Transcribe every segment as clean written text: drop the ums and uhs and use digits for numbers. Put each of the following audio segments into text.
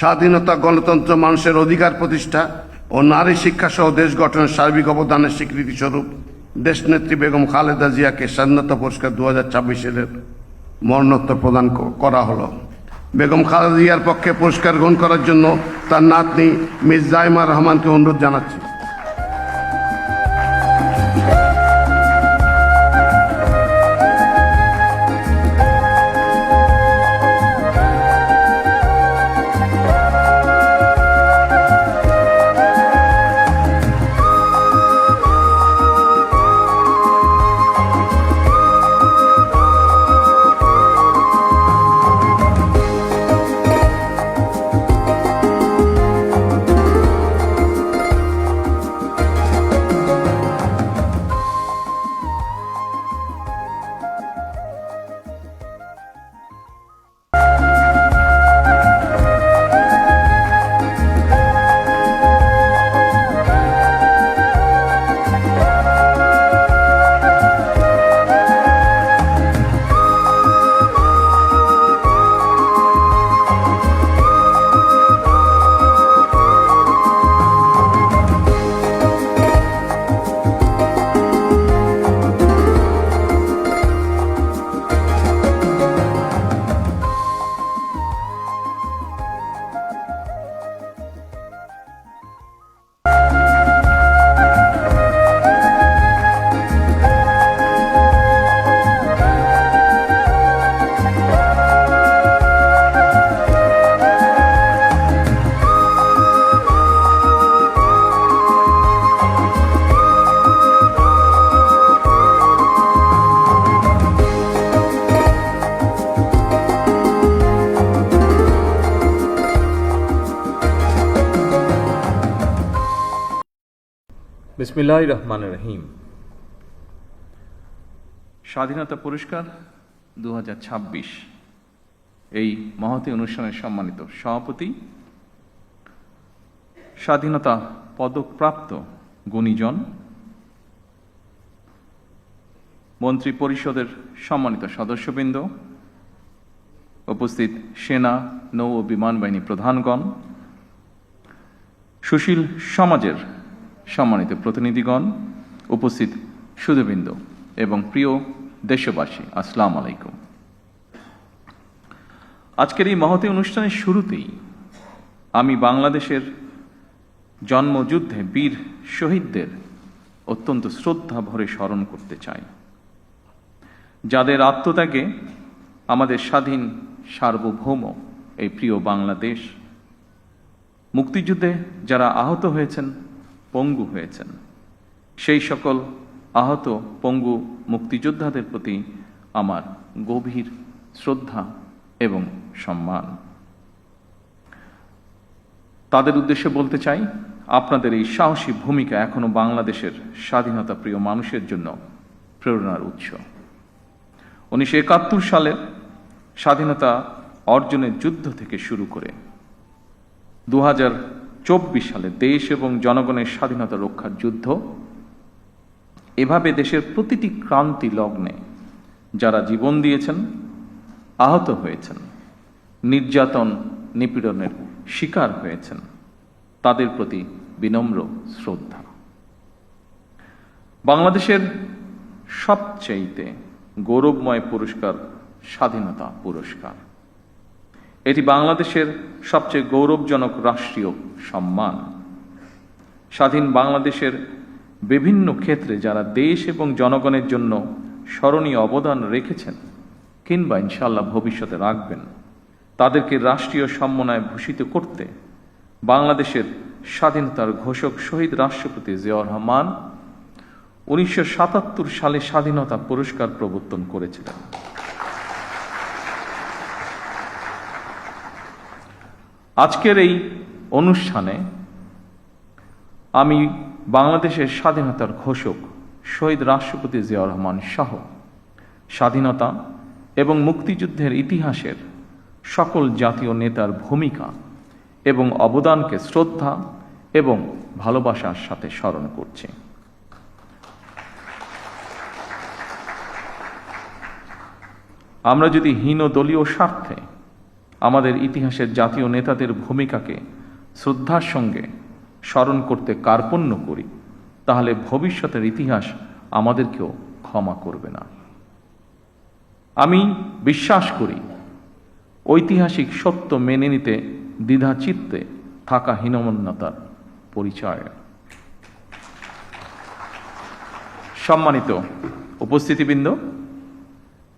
স্বাধীনতা, গণতন্ত্র, মানুষের অধিকার প্রতিষ্ঠা ও নারী শিক্ষা সহ দেশ গঠনের সার্বিক অবদানের স্বীকৃতি স্বরূপ দেশনেত্রী বেগম খালেদা জিয়াকে স্বাধীনতা পুরস্কার 2026 মরণোত্তর প্রদান করা হলো। বেগম খালেদা জিয়ার পক্ষে পুরস্কার গ্রহণ করার জন্য তার নাতনি মিস জাইমা রহমানকে অনুরোধ জানাচ্ছি। বিসমিল্লাহির রহমানির রহিম। স্বাধীনতা পুরস্কার 2026 এই মহতী অনুষ্ঠানের সম্মানিত সভাপতি, স্বাধীনতা পদকপ্রাপ্ত গুণীজন, মন্ত্রী পরিষদের সম্মানিত সদস্যবৃন্দ, উপস্থিত সেনা, নৌ ও বিমান বাহিনী প্রধানগণ, সুশীল সমাজের সম্মানিত প্রতিনিধিগণ, উপস্থিত সুধীবৃন্দ এবং প্রিয় দেশবাসী, আসসালামু আলাইকুম। আজকের এই মহতী অনুষ্ঠানের শুরুতেই আমি বাংলাদেশের জন্মযুদ্ধে বীর শহীদদের অত্যন্ত শ্রদ্ধা ভরে স্মরণ করতে চাই, যাদের আত্মত্যাগে আমাদের স্বাধীন সার্বভৌম এই প্রিয় বাংলাদেশ, মুক্তিযুদ্ধে যারা আহত হয়েছেন, পঙ্গু হয়েছেন, সেই সকল আহত পঙ্গু মুক্তিযোদ্ধাদের প্রতি আমার গভীর শ্রদ্ধা এবং সম্মান। তাদের উদ্দেশ্যে বলতে চাই, আপনাদের এই সাহসী ভূমিকা এখনো বাংলাদেশের স্বাধীনতা প্রিয় মানুষের জন্য প্রেরণার উৎস। 1971 সালের স্বাধীনতা অর্জনের যুদ্ধ থেকে শুরু করে 2024 সালে দেশ এবং জনগণের স্বাধীনতা রক্ষার যুদ্ধ, এভাবে দেশের প্রতিটি ক্রান্তি লগ্নে যারা জীবন দিয়েছেন, আহত হয়েছেন, নির্যাতন নিপীড়নের শিকার হয়েছেন, তাদের প্রতি বিনম্র শ্রদ্ধা। বাংলাদেশের সবচেয়ে গৌরবময় পুরস্কার স্বাধীনতা পুরস্কার। এটি বাংলাদেশের সবচেয়ে গৌরবজনক রাষ্ট্রীয় সম্মান। স্বাধীন বাংলাদেশের বিভিন্ন ক্ষেত্রে যারা দেশ এবং জনগণের জন্য স্মরণীয় অবদান রেখেছেন কিংবা ইনশাআল্লাহ ভবিষ্যতে রাখবেন, তাদেরকে রাষ্ট্রীয় সম্মাননায় ভূষিত করতে বাংলাদেশের স্বাধীনতার ঘোষক শহীদ রাষ্ট্রপতি জিয়াউর রহমান 1977 সালে স্বাধীনতা পুরস্কার প্রবর্তন করেছিলেন। আজকের এই অনুষ্ঠানে আমি বাংলাদেশের স্বাধীনতার ঘোষক শহীদ রাষ্ট্রপতি জিয়াউর রহমান সহ স্বাধীনতা এবং মুক্তিযুদ্ধের ইতিহাসের সকল জাতীয় নেতার ভূমিকা এবং অবদানকে শ্রদ্ধা এবং ভালোবাসার সাথে স্মরণ করছি। আমরা যদি হীন দলীয় স্বার্থে আমাদের ইতিহাসের জাতীয় নেতাদের ভূমিকাকে শ্রদ্ধার সঙ্গে স্মরণ করতে কার্পণ্য করি, তাহলে ভবিষ্যতের ইতিহাস আমাদেরকেও ক্ষমা করবে না। আমি বিশ্বাস করি ঐতিহাসিক সত্য মেনে নিতে দ্বিধাচিত্তে থাকা হীনমন্যতার পরিচয়। সম্মানিত উপস্থিতিবৃন্দ,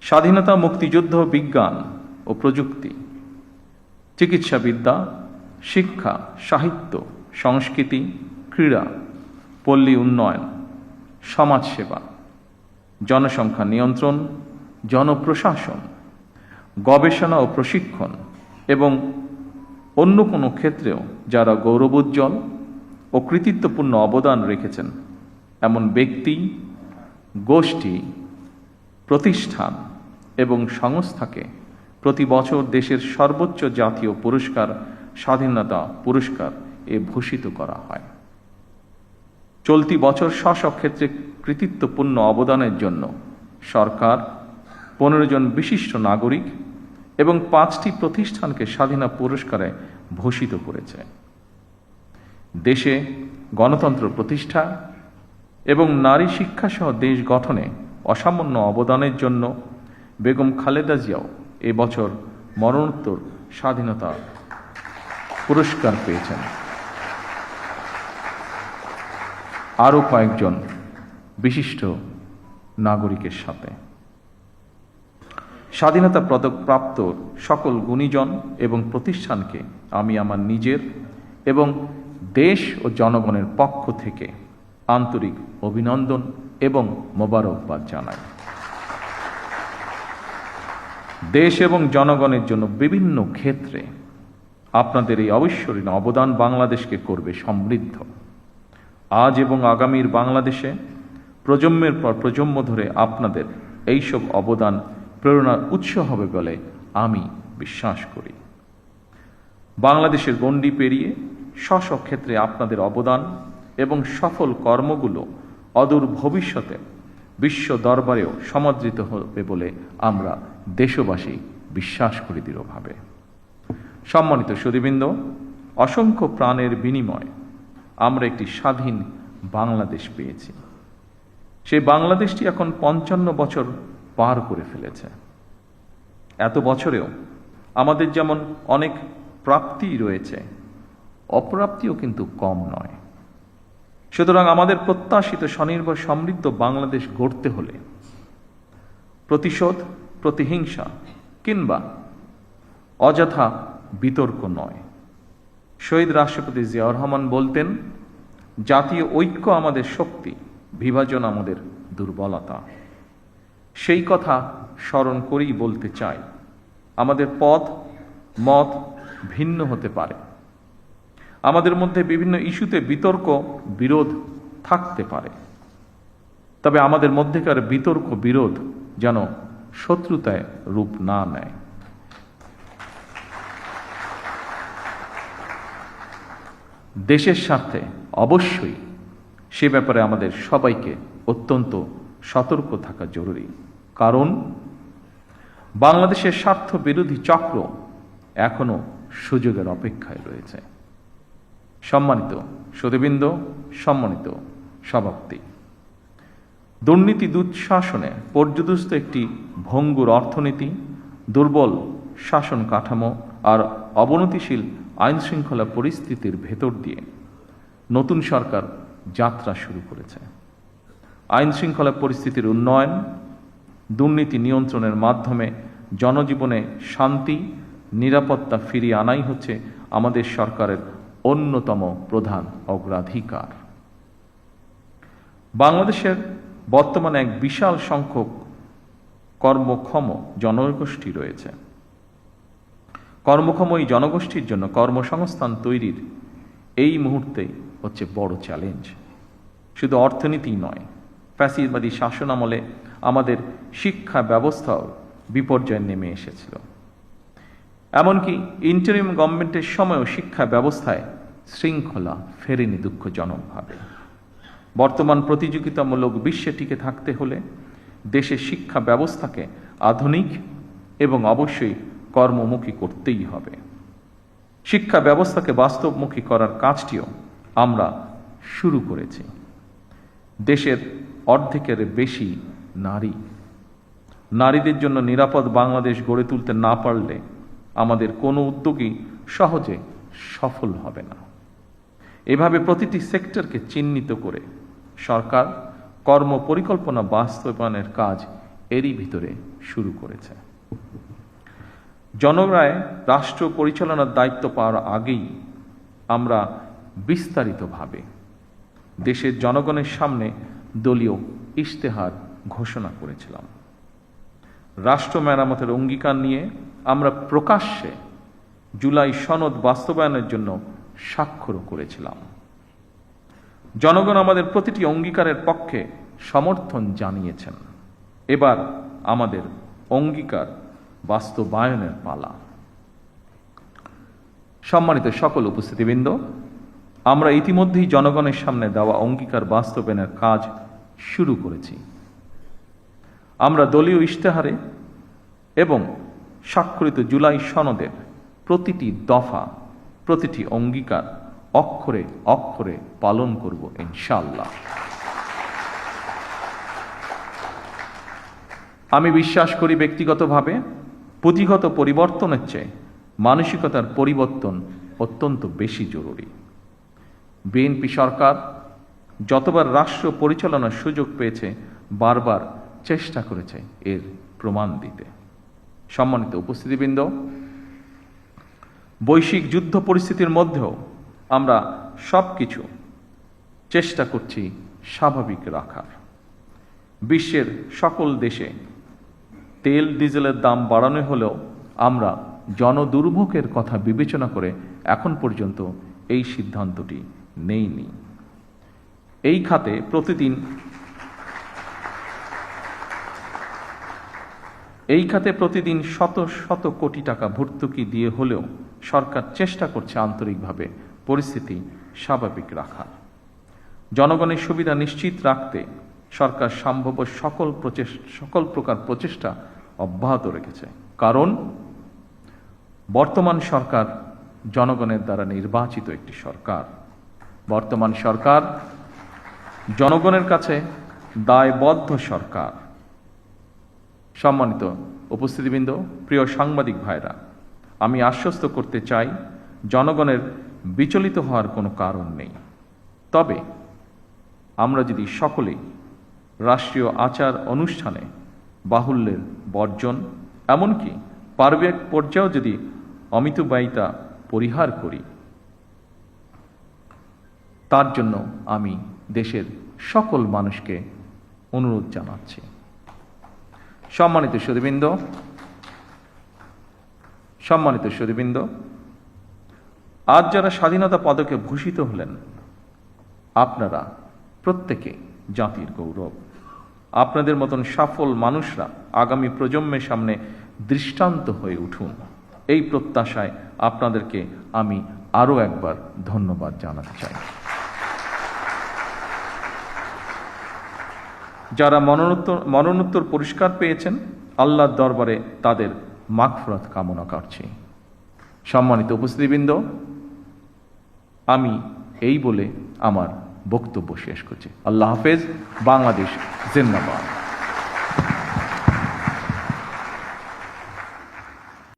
স্বাধীনতা, মুক্তিযুদ্ধ, বিজ্ঞান ও প্রযুক্তি, চিকিৎসাবিদ্যা, শিক্ষা, সাহিত্য, সংস্কৃতি, ক্রীড়া, পল্লী উন্নয়ন, সমাজসেবা, জনসংখ্যা নিয়ন্ত্রণ, জনপ্রশাসন, গবেষণা ও প্রশিক্ষণ এবং অন্য কোনো ক্ষেত্রেও যারা গৌরবোজ্জ্বল ও কৃতিত্বপূর্ণ অবদান রেখেছেন এমন ব্যক্তি, গোষ্ঠী, প্রতিষ্ঠান এবং সংস্থাকে প্রতি বছর দেশের সর্বোচ্চ জাতীয় পুরস্কার স্বাধীনতা পুরস্কার ভূষিত করা হয়। চলতি বছর স্ব ক্ষেত্রে কৃতিত্বপূর্ণ অবদানের জন্য সরকার 15 জন বিশিষ্ট নাগরিক এবং 5টি প্রতিষ্ঠানকে স্বাধীনতা পুরস্কারে ভূষিত করেছে। দেশে গণতন্ত্র প্রতিষ্ঠা এবং নারী শিক্ষাসহ দেশ গঠনে অসামান্য অবদানের জন্য বেগম খালেদা জিয়াও এবছর মরণোত্তর স্বাধীনতা পুরস্কার পেয়েছেন। আরও কয়েকজন বিশিষ্ট নাগরিকের সাথে স্বাধীনতা পদক প্রাপ্ত সকল গুণীজন এবং প্রতিষ্ঠানকে আমি আমার নিজের এবং দেশ ও জনগণের পক্ষ থেকে আন্তরিক অভিনন্দন এবং মোবারকবাদ জানাই। দেশ এবং জনগণের জন্য বিভিন্ন ক্ষেত্রে আপনাদের এই অবিস্মরণীয় অবদান বাংলাদেশকে করবে সমৃদ্ধ। আজ এবং আগামীর বাংলাদেশে প্রজন্মের পর প্রজন্ম ধরে আপনাদের এইসব অবদান প্রেরণার উৎস হবে বলে আমি বিশ্বাস করি। বাংলাদেশের গণ্ডি পেরিয়ে স্ব ক্ষেত্রে আপনাদের অবদান এবং সফল কর্মগুলো অদূর ভবিষ্যতে বিশ্ব দরবারেও সমাদৃত হবে বলে আমরা দেশবাসী বিশ্বাস করি দৃঢ়ভাবে। সম্মানিত সুধীবৃন্দ, অসংখ্য প্রাণের বিনিময়ে আমরা একটি স্বাধীন বাংলাদেশ পেয়েছি। সেই বাংলাদেশটি এখন 55 বছর পার করে ফেলেছে। এত বছরেও আমাদের যেমন অনেক প্রাপ্তি রয়েছে, অপ্রাপ্তিও কিন্তু কম নয়। সুতরাং আমাদের প্রত্যাশিত স্বনির্ভর সমৃদ্ধ বাংলাদেশ গড়তে হলে প্রতিশোধ, প্রতিহিংসা কিংবা অযথা বিতর্ক নয়। শহীদ রাষ্ট্রপতি জিয়াউর রহমান বলতেন, জাতীয় ঐক্য আমাদের শক্তি, বিভাজন আমাদের দুর্বলতা। সেই কথা স্মরণ করেই বলতে চাই, আমাদের পথ মত ভিন্ন হতে পারে, আমাদের মধ্যে বিভিন্ন ইস্যুতে বিতর্ক বিরোধ থাকতে পারে, তবে আমাদের মধ্যেকার বিতর্ক বিরোধ যেন শত্রুতায় রূপ না নেয়। দেশের স্বার্থে অবশ্যই সে ব্যাপারে আমাদের সবাইকে অত্যন্ত সতর্ক থাকা জরুরি, কারণ বাংলাদেশের স্বার্থ বিরোধী চক্র এখনো সুযোগের অপেক্ষায় রয়েছে। সম্মানিত সুধীবৃন্দ, সম্মানিত সভাপতি, দুর্নীতি দুঃশাসনে পর্যদস্ত একটি ভঙ্গুর অর্থনীতি, দুর্বল শাসন কাঠামো আর অবনতিশীল আইন শৃঙ্খলা পরিস্থিতির ভেতর দিয়ে নতুন সরকার যাত্রা শুরু করেছে। আইন শৃঙ্খলা পরিস্থিতির উন্নয়ন, দুর্নীতি নিয়ন্ত্রণের মাধ্যমে জনজীবনে শান্তি, নিরাপত্তা ফিরিয়ে আনাই হচ্ছে আমাদের সরকারের অন্যতম প্রধান অগ্রাধিকার। বাংলাদেশের বর্তমানে এক বিশাল সংখ্যক কর্মক্ষম জনগোষ্ঠী রয়েছে। কর্মক্ষম এই জনগোষ্ঠীর জন্য কর্মসংস্থান তৈরির এই মুহূর্তে হচ্ছে বড় চ্যালেঞ্জ। শুধু অর্থনীতি নয়, ফ্যাসিবাদী শাসন আমলে আমাদের শিক্ষা ব্যবস্থাও বিপর্যয়ে নেমে এসেছিল। এমনকি ইন্টারিম গভর্নমেন্টের সময়ও শিক্ষা ব্যবস্থায় শৃঙ্খলা ফেরেনি দুঃখজনকভাবে। বর্তমান প্রতিযোগিতামূলক বিশ্বে টিকে থাকতে হলে দেশের শিক্ষা ব্যবস্থাকে আধুনিক এবং অবশ্যই কর্মমুখী করতেই হবে। শিক্ষা ব্যবস্থাকে বাস্তবমুখী করার কাজটিও আমরা শুরু করেছি। দেশের অর্ধেকের বেশি নারী। নারীদের জন্য নিরাপদ বাংলাদেশ গড়ে তুলতে না পারলে আমাদের কোনো উদ্যোগই সহজে সফল হবে না। এভাবে প্রতিটি সেক্টরকে চিহ্নিত করে সরকার কর্মপরিকল্পনা বাস্তবায়নের কাজ এরই ভিতরে শুরু করেছে। জনগণের রাষ্ট্র পরিচালনার দায়িত্ব পাওয়ার আগেই আমরা বিস্তারিতভাবে দেশের জনগণের সামনে দলীয় ইশতেহার ঘোষণা করেছিলাম। রাষ্ট্র মেরামতের অঙ্গীকার নিয়ে আমরা প্রকাশ্যে জুলাই সনদ বাস্তবায়নের জন্য স্বাক্ষরও করেছিলাম। জনগণ আমাদের প্রতিটি অঙ্গীকারের পক্ষে সমর্থন জানিয়েছেন। এবার আমাদের অঙ্গীকার বাস্তবায়নের পালা। সম্মানিত সকল উপস্থিতিবৃন্দ, আমরা ইতিমধ্যেই জনগণের সামনে দেওয়া অঙ্গীকার বাস্তবায়নের কাজ শুরু করেছি। আমরা দলীয় ইশতেহারে এবং স্বাক্ষরিত জুলাই সনদের প্রতিটি দফা, প্রতিটি অঙ্গীকার অক্ষরে অক্ষরে পালন করব ইনশাআল্লাহ। আমি বিশ্বাস করি ব্যক্তিগতভাবে পুঁথিগত পরিবর্তনের চেয়ে মানসিকতার পরিবর্তন অত্যন্ত বেশি জরুরি। বিএনপি সরকার যতবার রাষ্ট্র পরিচালনার সুযোগ পেয়েছে বারবার চেষ্টা করেছে এর প্রমাণ দিতে। সম্মানিত উপস্থিতিবৃন্দ, বৈশ্বিক যুদ্ধ পরিস্থিতির মধ্যেও আমরা সবকিছু চেষ্টা করছি স্বাভাবিক রাখার। বিশ্বের সকল দেশে তেল ডিজেলের দাম বাড়ানো হলেও আমরা জনদুর্ভোগের কথা বিবেচনা করে এখন পর্যন্ত এই সিদ্ধান্তটি নেইনি। এই খাতে প্রতিদিন শত শত কোটি টাকা ভর্তুকি দিয়ে হলেও সরকার চেষ্টা করছে আন্তরিকভাবে পরিস্থিতি স্বাভাবিক রাখার। জনগণের সুবিধা নিশ্চিত রাখতে সরকার সম্ভাব্য সকল প্রকার প্রচেষ্টা অব্যাহত রেখেছে। কারণ বর্তমান সরকার জনগণের দ্বারা নির্বাচিত একটি সরকার। বর্তমান সরকার জনগণের কাছে দায়বদ্ধ সরকার। সম্মানিত উপস্থিতিবৃন্দ, প্রিয় সাংবাদিক ভাইরা, আমি আশ্বস্ত করতে চাই জনগণের বিচলিত হওয়ার কোনো কারণ নেই। তবে আমরা যদি সকলেই রাষ্ট্রীয় আচার অনুষ্ঠানে বাহুল্যের বর্জন, এমনকি পারিবারিক পর্যায়েও যদি অমিতব্যয়িতা পরিহার করি, তার জন্য আমি দেশের সকল মানুষকে অনুরোধ জানাচ্ছি। সম্মানিত সুধীবৃন্দ, আজ যারা স্বাধীনতা পদকে ভূষিত হলেন, আপনারা প্রত্যেকে জাতির গৌরব। আপনাদের মতন সফল মানুষরা আগামী প্রজন্মের সামনে দৃষ্টান্ত হয়ে উঠুন। এই প্রত্যাশায় আপনাদেরকে আমি আরও একবার ধন্যবাদ জানাতে চাই। যারা মরণোত্তর পুরস্কার পেয়েছেন, আল্লাহর দরবারে তাদের মাগফিরাত কামনা করছি। সম্মানিত উপস্থিতিবৃন্দ, আমি এই বলে আমার বক্তব্য শেষ করছি। আল্লাহ হাফেজ। বাংলাদেশ জিন্দাবাদ।